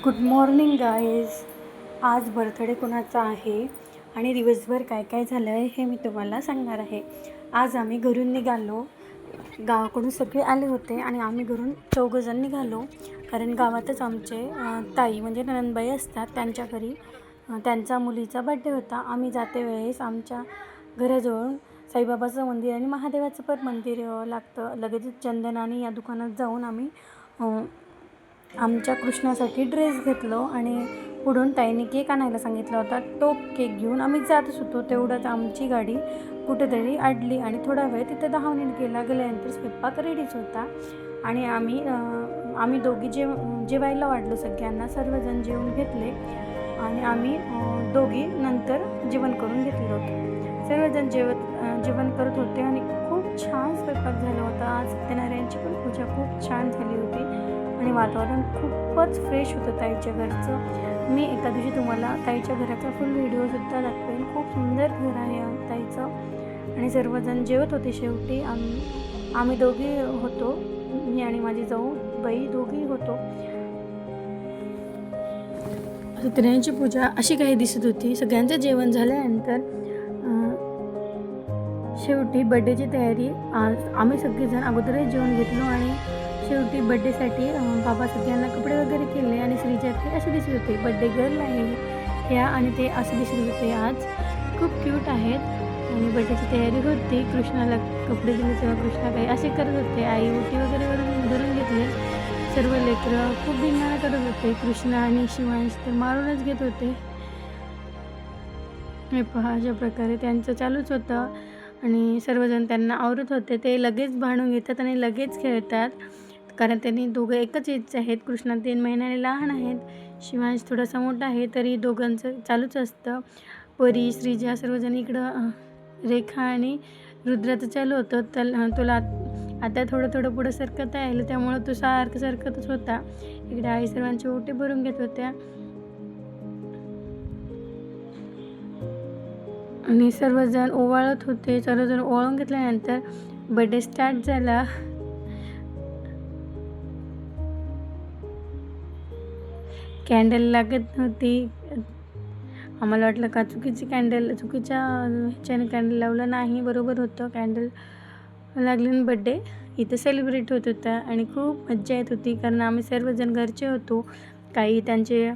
Good morning guys. आज birthday कोणाचा आहे आणि दिवसभर काय काय झालं आहे हे मी तुम्हाला सांगणार आहे. आज आम्ही घरून निघालो, गावाकडून सगळे आले होते आणि आम्ही घरून 4 निघालो. कारण गावातच आमचे ताई म्हणजे नणंदबाई असतात, त्यांच्या घरी त्यांचा मुलीचा बड्डे होता. आम्ही जाते वेळेस आमच्या घराजवळून साईबाबाचं मंदिर आणि महादेवाचं पण मंदिर लागतं. लगेचच चंदनानी या दुकानात जाऊन आम्ही आमच्या कृष्णासाठी ड्रेस घेतलो आणि पुढून ताईने केक आणायला सांगितला होता. तो केक घेऊन आम्ही जातच होतो. तेवढ्यात आमची गाडी कुठेतरी अडली आणि थोडा वेळ तिथे 10 मिनिट गेल्यानंतर स्वयंपाक रेडीच होता आणि आम्ही दोघी जेवायला वाढलो. सगळ्यांना सर्वजण जेवून घेतले आणि आम्ही दोघी नंतर जेवण करून घेतलं होतं. सर्वजण जेवण करत होते आणि खूप छान स्वयंपाक झाला होता. आज सत्यनारायणची पण पूजा खूप छान झाली होती आणि वातावरण खूपच फ्रेश होतं ताईच्या घरचं. मी एका दिवशी तुम्हाला ताईच्या घराचा फुल व्हिडिओसुद्धा दाखवेन. खूप सुंदर घर आहे ताईचं आणि सर्वजण जेवत होते. शेवटी आम्ही दोघी होतो, मी आणि माझी जाऊ बाई दोघी होतो. सत्यनारायणची पूजा अशी काही दिसत होती. सगळ्यांचं जेवण झाल्यानंतर शेवटी बड्डेची तयारी. आज आम्ही सगळेजण अगोदरच जेवण घेतलो आणि शेवटी बड्डेसाठी बाबा सगळ्यांना कपडे वगैरे केले आणि श्रीजात असे दिसत होते. बड्डे गर्ल आहे ह्या आणि ते असे दिसत होते. आज खूप क्यूट आहेत आणि बड्डेची तयारी होती. कृष्णाला कपडे दिले तेव्हा कृष्णा काही असे करत होते. आई ओटी वगैरे धरून घेतले. सर्व लेकरं खूप धिंगाणा करत होते. कृष्णा आणि शिवांश तर मारूनच घेत होते. हे पहा, अशा प्रकारे त्यांचं चालूच होतं आणि सर्वजण त्यांना आवरत होते. ते लगेच भांडून घेतात आणि लगेच खेळतात, कारण त्यांनी दोघं एकच एजचे आहेत. कृष्णा 3 महिन्याने लहान आहेत, शिवांश थोडासा मोठा आहे, तरी दोघांचं चालूच असतं. परी, श्रीजा सर्वजण इकडं, रेखा आणि रुद्राचं चालू होतं. तुला आता थोडं पुढं सरकता यायला, त्यामुळं तो सारखं सरकतच होता. इकडे आई सर्वांची ओटी भरून घेत होत्या आणि सर्वजण ओवाळत होते. सर्वजण ओवाळून घेतल्यानंतर बड्डे स्टार्ट झाला. कॅन्डल लागत नव्हती. आम्हाला वाटलं का चुकीच्या ह्याच्याने कॅन्डल लावलं, नाही, बरोबर होतं. कॅन्डल लागले आणि बड्डे इथं सेलिब्रेट होत होता आणि खूप मज्जा येत होती, कारण आम्ही सर्वजण घरचे होतो. काही त्यांचे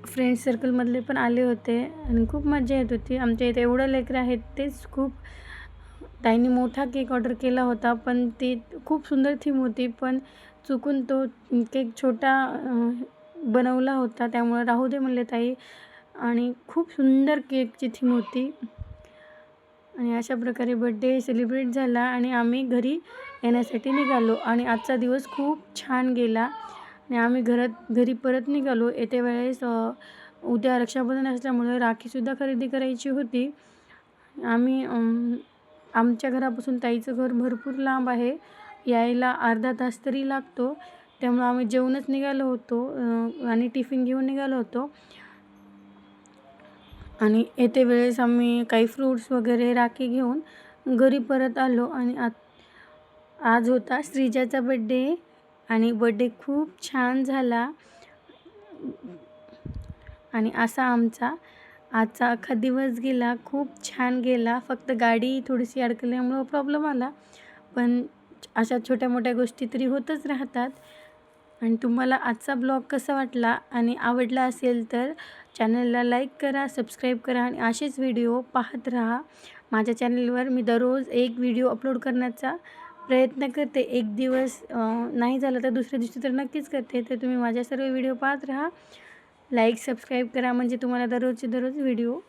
फ्रेंड सर्कलमधले पण आले होते आणि खूप मज्जा येत होती. आमच्या इथे एवढं लेकरं आहेत, तेच खूप. ताईंनी मोठा केक ऑर्डर केला होता, पण ती खूप सुंदर थीम होती, पण चुकून तो केक छोटा बनवला होता, त्यामुळे राहू दे म्हणले ताई. आणि खूप सुंदर केकची थीम होती आणि अशा प्रकारे बड्डे सेलिब्रेट झाला आणि आम्ही घरी येण्यासाठी निघालो आणि आजचा दिवस खूप छान गेला आणि आम्ही घरी परत निघालो. येत्या वेळेस उद्या रक्षाबंधन असल्यामुळे राखीसुद्धा खरेदी करायची होती. आम्ही आमच्या घरापासून ताईचं घर भरपूर लांब आहे, यायला अर्धा तास तरी लागतो. त्यामुळं आम्ही जेवूनच निघालो होतो आणि टिफिन घेऊन निघालो होतो आणि येते वेळेस आम्ही काही फ्रूट्स वगैरे राखी घेऊन घरी परत आलो. आणि आज होता श्रीजाचा बड्डे आणि बड्डे खूप छान झाला आणि असा आमचा आजचा अख्खा दिवस गेला. खूप छान गेला. फक्त गाडी थोडीशी अडकल्यामुळं प्रॉब्लेम आला, पण अशा छोट्या मोठ्या गोष्टी तरी होतच राहतात. आणि तुम्हाला आजचा ब्लॉग कसा वाटला आणि आवडला असेल तर चॅनलला लाईक करा, सबस्क्राईब करा आणि असेच व्हिडिओ पाहत राहा. माझ्या चॅनलवर मी दररोज एक व्हिडिओ अपलोड करण्याचा प्रयत्न करते. एक दिवस नाही झालं तर दुसऱ्या दिवशी तर नक्कीच करते. तर तुम्ही माझ्या सर्व व्हिडिओ पाहत राहा. लाईक सबस्क्राईब करा, म्हणजे तुम्हाला दररोजचे दररोज व्हिडिओ